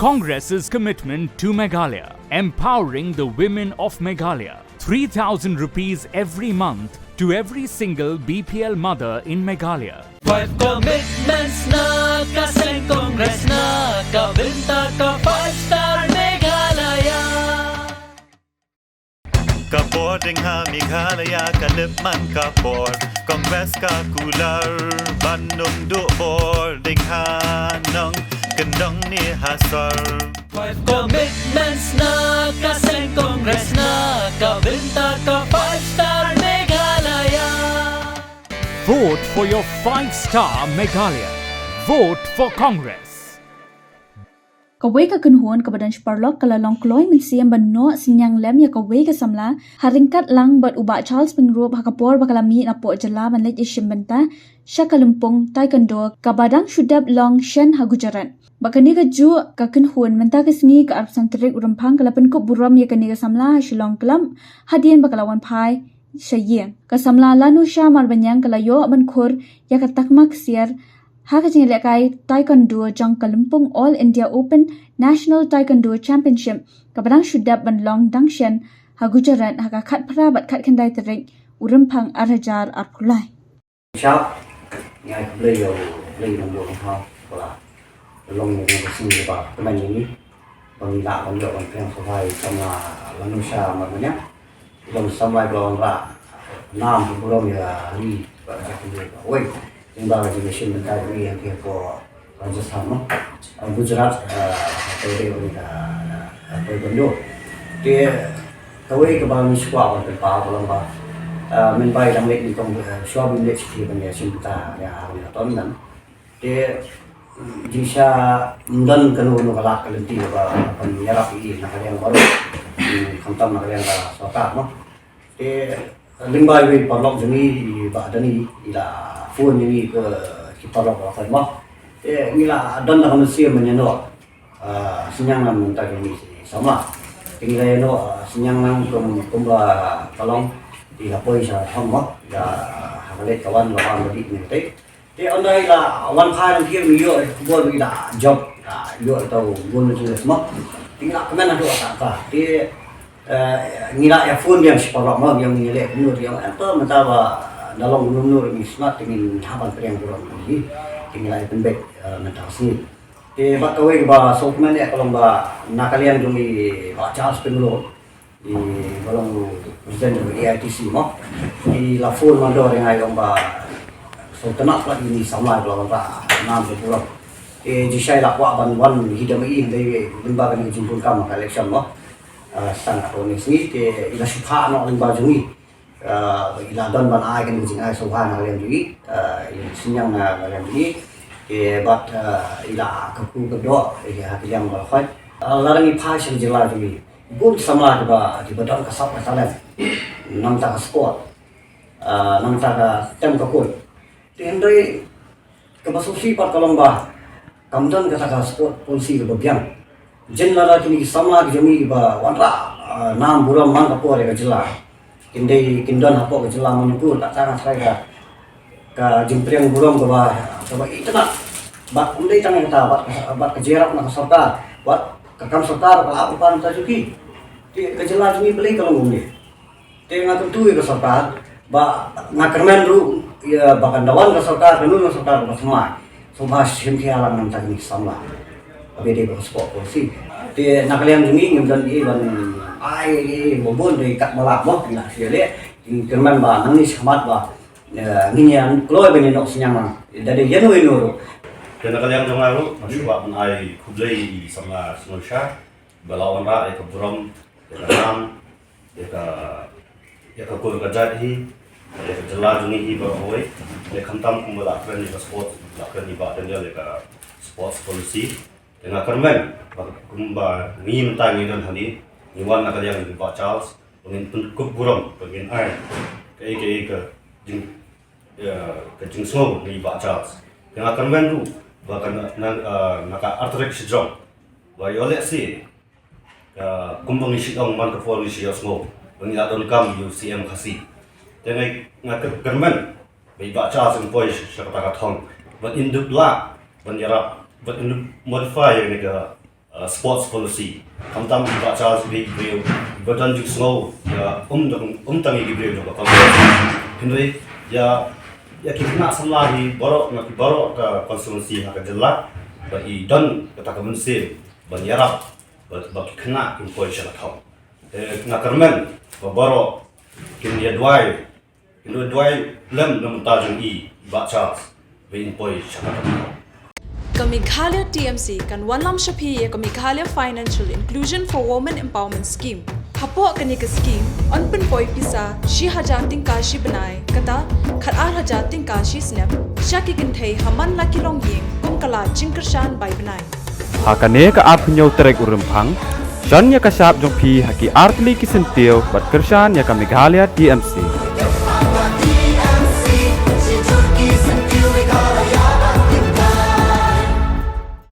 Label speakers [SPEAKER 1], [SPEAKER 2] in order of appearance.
[SPEAKER 1] Congress's commitment to Meghalaya, empowering the women of Meghalaya. 3,000 rupees every month to every single BPL mother in Meghalaya.
[SPEAKER 2] 5 commitments na kasing Congress na kabinta ka 5-star Meghalaya.
[SPEAKER 3] Kapor ding ha Meghalaya kalipman kapor Kongres ka kular Bandung du bor ding ha nong kendong ni hasar
[SPEAKER 2] 5 commitments na kasing Congress na kabinta ka 5-star Meghalaya.
[SPEAKER 1] Vote for your 5-star Meghalaya. Vote for Congress.
[SPEAKER 4] Kawai ka kunhuan ka badan Sparlock kala long kloy min siam banno sinyang lem ya kawai ka samla haringkat lang bat ubak Charles Pingrup hakapor bakalami na po jala man lej ishim benta syakalumpung taekwondo ka badang shudab long shen hagujaran bakani ka ju ka kunhuan menta ka singi ka arp santrik urampang kala penkup buram ya kani ka samla shilong kelam hadian bakalawan pai syayeng ka samla lanu sya marbanyang kala yo mankhur ya ka takmak siar Haka lekai Taekwondo jang Kalimpong All India Open National Taekwondo Championship kabadang syudab banlong dangshen hagujaran haka khat parabat khat kendai terik urampang arhajar arpulai.
[SPEAKER 5] Sao ngày cũng lấy đồng đội không thao là long người ta xin được vào cái này như còn lạ còn lượng còn phèn số hai trong là nusa mà có nhá long xong lại còn là nam cũng long là đi và các cái ôi chúng ta là những cái sinh cái gì thì có Rajasthan nó Gujarat tới đây là tới Ấn Độ thì cái bao nhiêu quả còn phải bảo long vào mình bay đang lên đi công xóa bên lệ thì bên nhà sinh ta nhà tóm nắn thì di sa mundan kanu no kalak kalenti ba pan yarap i na kalian baru khantam na kalian ka sota no thì limbai we parlok jani ba dani ila phone ni ke parlok ba fa mo thì ila dan na kanu sia menyano sinyang nam ta ni sama tinggal no sinyang nam kumba kalong thì là bơi sa thong mo ya hale kawan lawan di ni te thì ở đây là one khai đằng kia mình dựa buôn mình đã job dựa tàu buôn mình chưa mất thì là cái này là cả thì nghĩ lại là phun yang separuh mah yang ini lek nur yang apa mata ba dalam nur ni smart dengan hapan periang kurang ini tinggal lại penbek mental sini thì bác kawai ba sok mana ya kalau ba nakalian jumi ba Charles Pingrup di kalau presiden dari AITC mah di la phun mandor yang ai ba so tenak lagi ni sama kalau tak nam tu pulang di saya lah buat ban hidup ini dari lembaga ni jumpun kamu election mah sangat kronis ni ila supha no lembaga jumi ila don ban ai kan kucing ai supha na kalian jumi sinyang na kalian jumi bat ila kapu kedua kalian berkhid larang ni phai sing jela jumi pun sama ba di badan kasap kasalan nam ta sport nam ta tem kapur Tendai kebasusi par kalamba kamdan kata sport polisi ke bagian jenara kini sama jami ba wanra nam buram man kapor ke jela tendai kindan hapo ke jela manipur tak sana saya ka jempriang buram ke ba coba itna bat undai tangan kata bat kejerak nak serta bat kakam serta apa pan tajuki ke jela jami beli kalau ngombe tengah tentu ke serta ba ngakermen ru ya bahkan dawan ke serta penun ke serta semua semua simtia alam nam teknik sama abede ke sport polisi di nakalian ini ngemdan ban ai bobon di kat malak mo na siale di kerman ba nang ni samat ba nginyan kloy ben no sinyang dari yeno ino
[SPEAKER 6] kena kalian jongaru masuk ai kublai sama snosha balawan ra ke buram ke nam ke kul kajadi ya jelas ni hi bawa le khantam kumala kran ni sport lakran ni ba dan dia le ka sports policy dengan kermen kumba ni mentang ni dan hani ni wan nak yang di ba Charles pengin kup buram pengin ai ke jing ke jing so ni ba Charles dengan kermen tu bahkan nak artrek sejong wa yo le si kumbang ni sidong man ka for ni si osmo pengin adon kam UCM khasi dengan ngak kermen bai ba Charles in boy syakata ka thong but in the black ban yara but in the modify ni ka sports policy kamtam ba charles big view badan juk snow ya tangi gibril juga kam hindui ya kita samla hi borok na borok ka konstitusi ha ka jelak ba I don kata ka mensil ban yarap ba kena in position account na karmen ba borok kin ya dwai lem nam tajung I ba charles be in position account
[SPEAKER 7] Meghalaya TMC kan Wanlam Shapi ka Meghalaya Financial Inclusion for Women Empowerment Scheme. Hapo kani ka scheme on pen poi pisa shi hajating kashi banai kata khatar hajating kashi snap shaki kinthei haman la kilong ying kum kala jingkershan bai banai.
[SPEAKER 8] Hakane ka apnyo trek urempang shan ya ka sap jong pi haki artli ki sentil bat kershan ya ka Meghalaya TMC.